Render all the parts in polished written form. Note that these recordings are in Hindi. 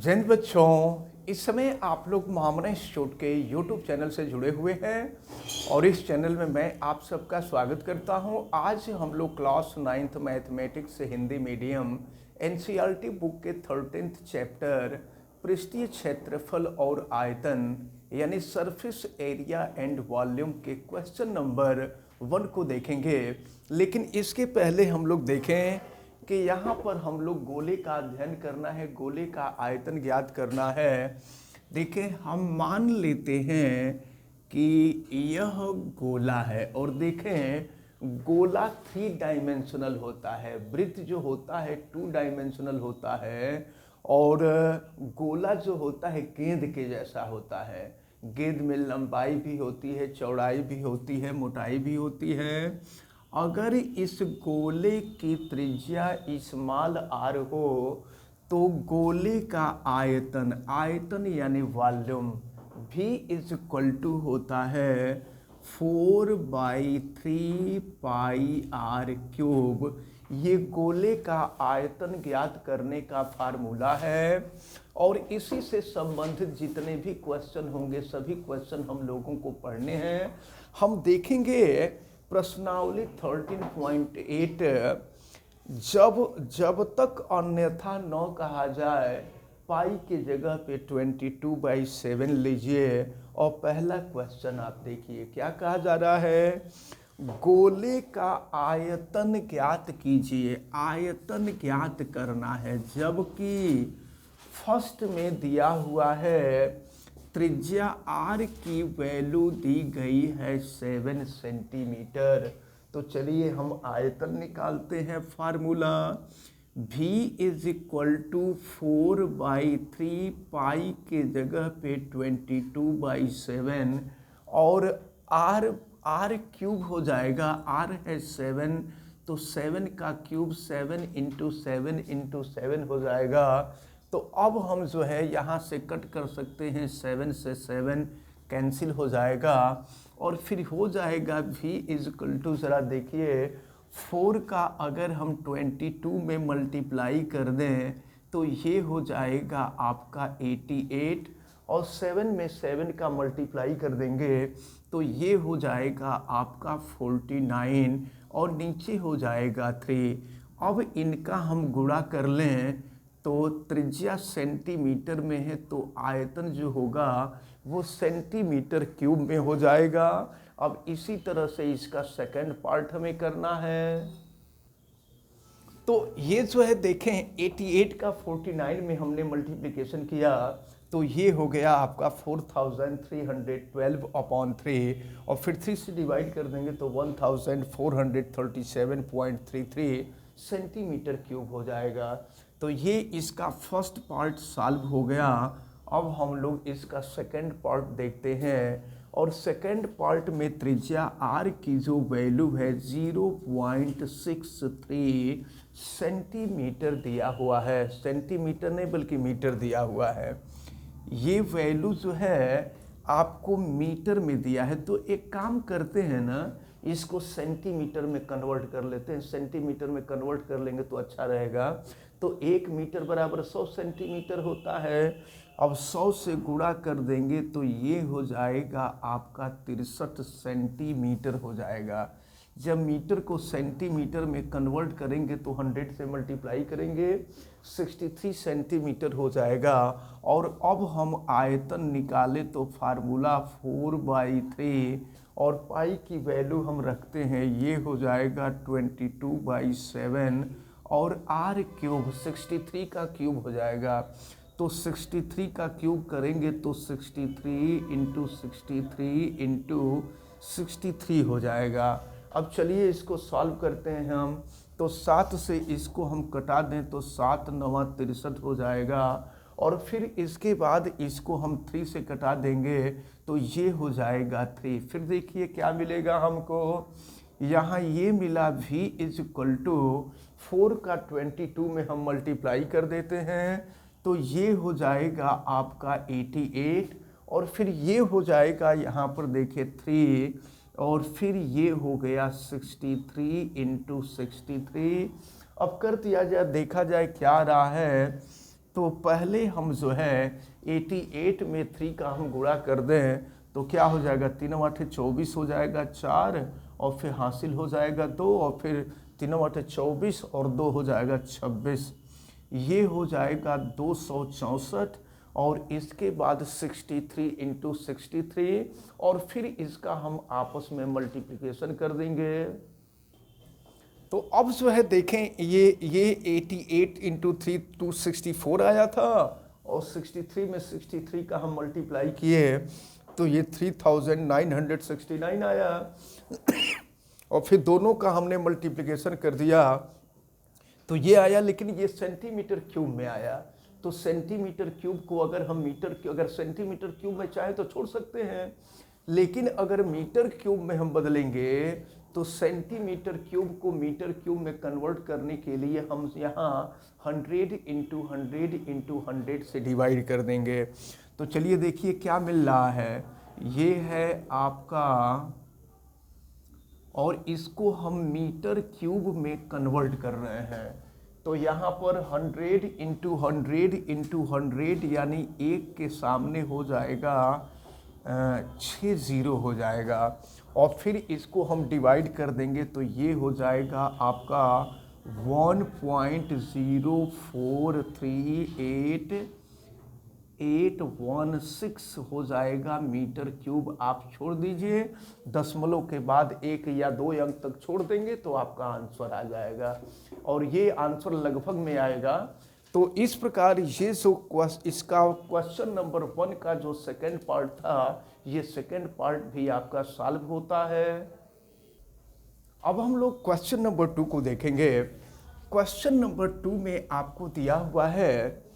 जैन बच्चों, इस समय आप लोग महामना इंस्टीट्यूट के यूट्यूब चैनल से जुड़े हुए हैं और इस चैनल में मैं आप सबका स्वागत करता हूं। आज हम लोग class 9th mathematics Hindi medium NCERT book के 13th चैप्टर पृष्ठीय क्षेत्रफल और आयतन यानी सरफेस एरिया एंड वॉल्यूम के क्वेश्चन नंबर 1 को देखेंगे। लेकिन इसके पहले हम लोग देखें कि यहाँ पर हम लोग गोले का अध्ययन करना है, गोले का आयतन ज्ञात करना है। देखिए, हम मान लेते हैं कि यह गोला है और देखें गोला 3 डायमेंशनल होता है, वृत्त जो होता है 2 डायमेंशनल होता है और गोला जो होता है गेंद के जैसा होता है। गेंद में लंबाई भी होती है, चौड़ाई भी होती है, मोटाई भी होती है। अगर इस गोले की त्रिज्या स्मॉल r हो तो गोले का आयतन यानी volume v is equal to होता है 4/3 पाई r क्यूब। ये गोले का आयतन ज्ञात करने का फार्मूला है और इसी से संबंधित जितने भी क्वेश्चन होंगे सभी क्वेश्चन हम लोगों को पढ़ने हैं। हम देखेंगे प्रश्नावली 13.8 जब तक अन्यथा न कहा जाए पाई के जगह पे 22/7 लीजिए। और पहला क्वेश्चन आप देखिए क्या कहा जा रहा है, गोले का आयतन ज्ञात कीजिए। आयतन ज्ञात करना है, जबकि फर्स्ट में दिया हुआ है त्रिज्या r की वैल्यू दी गई है 7 सेंटीमीटर। तो चलिए हम आयतन निकालते हैं। Formula v is equal to 4/3 pi के जगह पे 22/7 और r क्यूब हो जाएगा। r है 7 तो 7 का क्यूब 7 × 7 × 7 हो जाएगा। तो अब हम जो है यहाँ से कट कर सकते हैं, 7 से 7 कैंसिल हो जाएगा और फिर हो जाएगा v इज इक्वल टू, ज़रा देखिए 4 का अगर हम 22 में मल्टीप्लाई कर दें तो ये हो जाएगा आपका 88 और 7 में 7 का मल्टीप्लाई कर देंगे तो ये हो जाएगा आपका 49 और नीचे हो जाएगा 3। अब इनका हम गुणा कर लें तो त्रिज्या सेंटीमीटर में है तो आयतन जो होगा वो सेंटीमीटर क्यूब में हो जाएगा। अब इसी तरह से इसका सेकंड पार्ट हमें करना है। तो ये जो है देखें 88 का 49 में हमने मल्टीप्लिकेशन किया तो ये हो गया आपका 4312/3 और फिर 3 से डिवाइड कर देंगे तो 1437.33 सेंटीमीटर क्यूब हो जाएगा। तो ये इसका फर्स्ट पार्ट सॉल्व हो गया। अब हम लोग इसका सेकंड पार्ट देखते हैं और सेकंड पार्ट में त्रिज्या r की जो वैल्यू है 0.63 सेंटीमीटर दिया हुआ है। सेंटीमीटर नहीं बल्कि मीटर दिया हुआ है। ये वैल्यू जो है आपको मीटर में दिया है तो एक काम करते हैं ना, इसको सेंटीमीटर में कन्वर्ट कर लेते हैं। सेंटीमीटर में कन्वर्ट कर लेंगे तो अच्छा रहेगा। तो 1 मीटर बराबर 100 सेंटीमीटर होता है। अब 100 से गुणा कर देंगे तो ये हो जाएगा आपका 63 सेंटीमीटर हो जाएगा। जब मीटर को सेंटीमीटर में कन्वर्ट करेंगे तो 100 से मल्टीप्लाई करेंगे 63 सेंटीमीटर हो जाएगा। और अब हम आयतन निकाले तो फार्मूला 4/3 और पाई की वैल्यू हम रखते हैं, ये हो जाएगा 22/7 और r क्यूब 63 का क्यूब हो जाएगा। तो 63 का क्यूब करेंगे तो 63 × 63 × 63 हो जाएगा। अब चलिए इसको सॉल्व करते हैं हम। तो 7 से इसको हम कटा दें तो 7 × 9 = 63 हो जाएगा और फिर इसके बाद इसको हम 3 से कटा देंगे तो ये हो जाएगा 3। फिर देखिए क्या मिलेगा हमको, यहाँ ये मिला v इज इक्वल टू 4 का 22 में हम मल्टीप्लाई कर देते हैं तो ये हो जाएगा आपका 88 और फिर ये हो जाएगा यहाँ पर देखिए 3 और फिर ये हो गया 63 × 63। अब कर दिया जाए, देखा जाए क्या आ रहा है तो पहले हम जो है 88 में 3 का हम गुणा कर दें तो क्या हो जाएगा, 3 आठे 24 हो जाएगा 4, और फिर हासिल हो जाएगा 2, और फिर 3 आठे 24 और 2 हो जाएगा 26। ये हो जाएगा 264, और इसके बाद 63 इंटू 63, और फिर इसका हम आपस में मल्टीप्लिकेशन कर देंगे। तो अब जो है देखें ये 88 इंटू 3 264 आया था, और 63 में 63 का हम मल्टीप्लाई किए तो ये 3969 आया। और फिर दोनों का हमने मल्टीप्लिकेशन कर दिया तो ये आया, लेकिन ये सेंटीमीटर क्यूब में आया। तो सेंटीमीटर क्यूब को अगर हम अगर सेंटीमीटर क्यूब में चाहे तो छोड़ सकते हैं, लेकिन अगर मीटर क्यूब में हम बदलेंगे तो सेंटीमीटर क्यूब को मीटर क्यूब में कन्वर्ट करने के लिए हम यहाँ 100 इंटू 100 इंटू 100 से डिवाइड कर देंगे। तो चलिए देखिए क्या मिल रहा है, ये है आपका, और इसको हम मीटर क्यूब में कन्वर्ट कर रहे हैं। तो यहाँ पर 100 इंटू 100 इंटू 100 यानी 1 के सामने हो जाएगा 6 जीरो हो जाएगा, और फिर इसको हम डिवाइड कर देंगे तो ये हो जाएगा आपका 1.0438816 हो जाएगा मीटर क्यूब। आप छोड़ दीजिए, दशमलव के बाद 1 या 2 अंक तक छोड़ देंगे तो आपका आंसर आ जाएगा, और ये आंसर लगभग में आएगा। तो इस प्रकार ये जो इसका क्वेश्चन नंबर 1 का जो सेकंड पार्ट था, ये सेकंड पार्ट भी आपका सॉल्व होता है। अब हम लोग क्वेश्चन नंबर 2 को देखेंगे। क्वेश्चन नंबर 2 में आपको दिया हुआ है,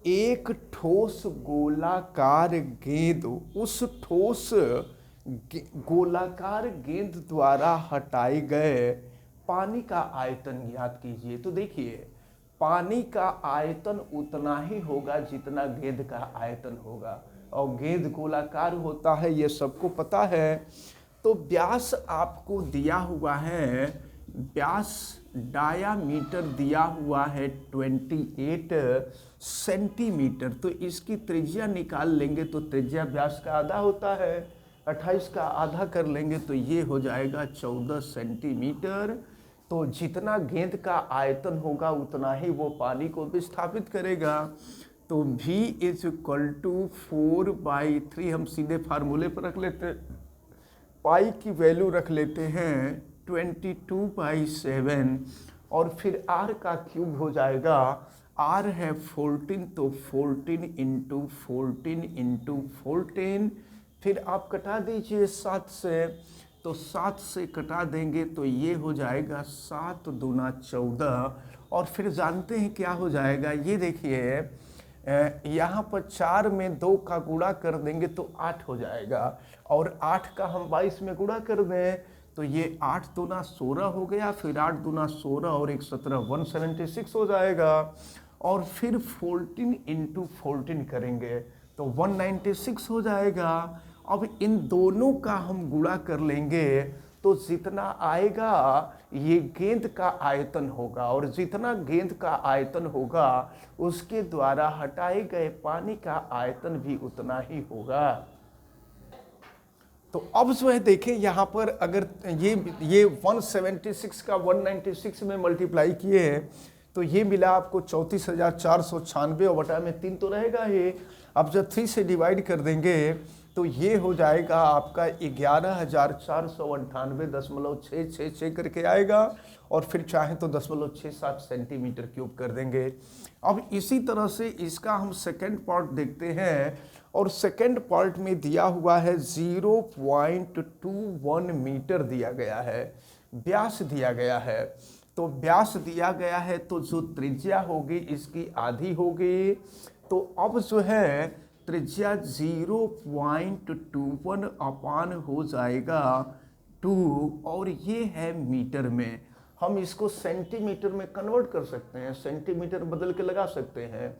एक ठोस गोलाकार गेंद उस ठोस गोलाकार गेंद द्वारा हटाए गए पानी का आयतन ज्ञात कीजिए। तो देखिए, पानी का आयतन उतना ही होगा जितना गेंद का आयतन होगा, और गेंद गोलाकार होता है, ये सबको पता है। तो व्यास आपको दिया हुआ है, व्यास डायामीटर दिया हुआ है 28 सेंटीमीटर। तो इसकी त्रिज्या निकाल लेंगे तो त्रिज्या व्यास का आधा होता है, 28 का आधा कर लेंगे तो ये हो जाएगा 14 सेंटीमीटर। तो जितना गेंद का आयतन होगा उतना ही वो पानी को विस्थापित करेगा। तो V इज इक्वल टू 4/3, हम सीधे फार्मूले पर रख लेते हैं, पाई की वैल्यू रख लेते हैं 22/7, और फिर R का क्यूब हो जाएगा, R है 14, तो 14 इंटू 14 इंटू 14, फिर आप कटा दीजिए 7 से, तो 7 से कटा देंगे तो ये हो जाएगा 7 दूना 14, और फिर जानते हैं क्या हो जाएगा, ये देखिए यहाँ पर 4 में 2 का गुणा कर देंगे तो 8 हो जाएगा, और 8 का हम 22 में गुणा कर दें तो ये 8 दूना 16 हो गया, फिर 8 दूना 16 और 1 17 176 हो जाएगा, और फिर 14 इंटू 14 करेंगे तो 196 हो जाएगा। अब इन दोनों का हम गुणा कर लेंगे तो जितना आएगा ये गेंद का आयतन होगा, और जितना गेंद का आयतन होगा उसके द्वारा हटाए गए पानी का आयतन भी उतना ही होगा। तो अब जो है देखें यहाँ पर, अगर ये 176 का 196 में मल्टीप्लाई किए तो ये मिला आपको 34,496, और बटा में 3 तो रहेगा ही। अब जब 3 से डिवाइड कर देंगे तो ये हो जाएगा आपका 11,498.666 करके आएगा, और फिर चाहे तो 0.67 सेंटीमीटर क्यूब कर देंगे। अब इसी तरह से इसका हम सेकंड पार्ट देखते हैं, और सेकंड पार्ट में दिया हुआ है 0.21 मीटर दिया गया है, व्यास दिया गया है। तो व्यास दिया गया है तो जो त्रिज्या होगी इसकी आधी होगी। तो अब जो है त्रिज्या 0.21 अपान हो जाएगा 2, और ये है मीटर में। हम इसको सेंटीमीटर में कन्वर्ट कर सकते हैं, सेंटीमीटर बदल के लगा सकते हैं।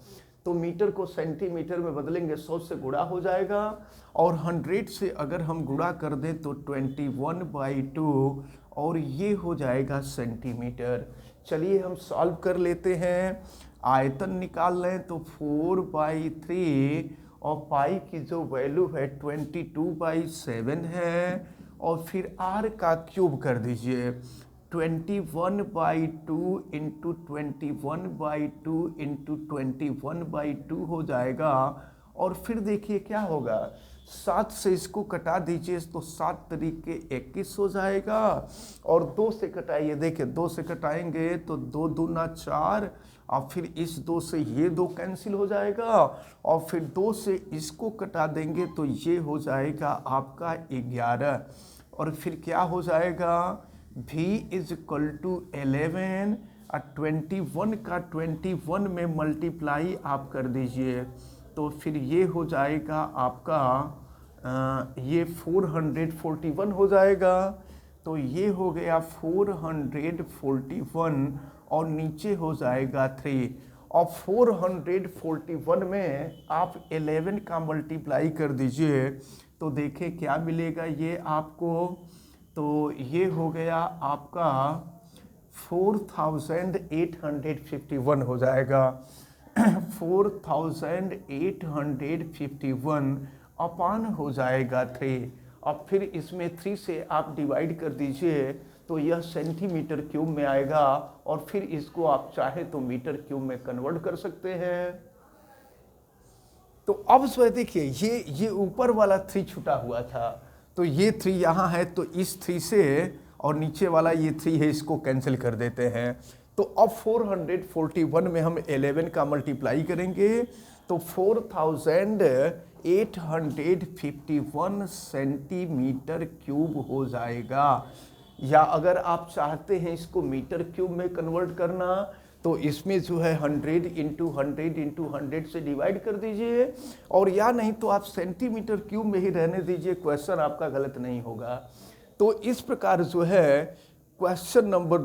तो मीटर को सेंटीमीटर में बदलेंगे 100 से गुणा हो जाएगा, और 100 से अगर हम गुणा कर दें तो 21/2, और ये हो जाएगा सेंटीमीटर। चलिए हम सॉल्व कर लेते हैं। आयतन निकाल लें तो 4/3 और पाई की जो वैल्यू है 22/7 है, और फिर r का क्यूब कर दीजिए। 21/2 इंटू 21/2 इंटू 21/2 हो जाएगा। और फिर देखिए क्या होगा, 7 से इसको कटा दीजिए तो 7 तरीके 21 हो जाएगा। और 2 से कटाइए, देखिए 2 से कटाएंगे तो 2 दूना 4, और फिर इस 2 से ये 2 कैंसिल हो जाएगा, और फिर 2 से इसको कटा देंगे तो ये हो जाएगा आपका 11। और फिर क्या हो जाएगा, v इज इक्वल टू 11 और 21 का 21 में मल्टीप्लाई आप कर दीजिए तो फिर ये हो जाएगा आपका ये 441 हो जाएगा। तो ये हो गया 441 और नीचे हो जाएगा 3। और 441 में आप 11 का मल्टीप्लाई कर दीजिए तो देखिए क्या मिलेगा ये आपको। तो ये हो गया आपका 4851 हो जाएगा। 4851 अपान हो जाएगा 3, और फिर इसमें 3 से आप डिवाइड कर दीजिए तो यह सेंटीमीटर क्यूब में आएगा, और फिर इसको आप चाहे तो मीटर क्यूब में कन्वर्ट कर सकते हैं। तो अब जो है देखिए ये ऊपर वाला 3 छुटा हुआ था, तो ये 3 यहाँ है, तो इस 3 से और नीचे वाला ये 3 है, इसको कैंसिल कर देते हैं। तो अब 441 में हम 11 का मल्टीप्लाई करेंगे तो 4851 सेंटीमीटर क्यूब हो जाएगा। या अगर आप चाहते हैं इसको मीटर क्यूब में कन्वर्ट करना तो इसमें जो है 100 इंटू 100 से डिवाइड कर दीजिए, और या नहीं तो आप सेंटीमीटर क्यूब में ही रहने दीजिए, क्वेश्चन आपका गलत नहीं होगा। तो इस प्रकार जो है क्वेश्चन नंबर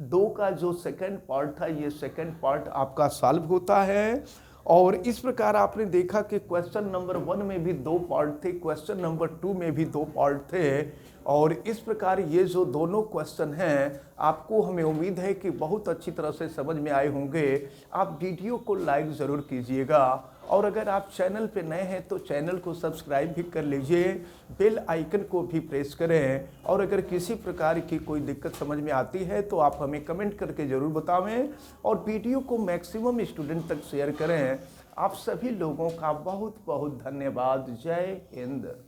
2 का जो सेकंड पार्ट था, ये सेकंड पार्ट आपका सॉल्व होता है। और इस प्रकार आपने देखा कि क्वेश्चन नंबर 1 में भी 2 पार्ट थे, क्वेश्चन नंबर 2 में भी 2 पार्ट थे, और इस प्रकार ये जो दोनों क्वेश्चन हैं आपको हमें उम्मीद है कि बहुत अच्छी तरह से समझ में आए होंगे। आप वीडियो को लाइक ज़रूर कीजिएगा, और अगर आप चैनल पे नए हैं तो चैनल को सब्सक्राइब भी कर लीजिए, बेल आइकन को भी प्रेस करें। और अगर किसी प्रकार की कोई दिक्कत समझ में आती है तो आप हमें कमेंट करके ज़रूर बतावें, और वीडियो को मैक्सिमम स्टूडेंट तक शेयर करें। आप सभी लोगों का बहुत बहुत धन्यवाद। जय हिंद।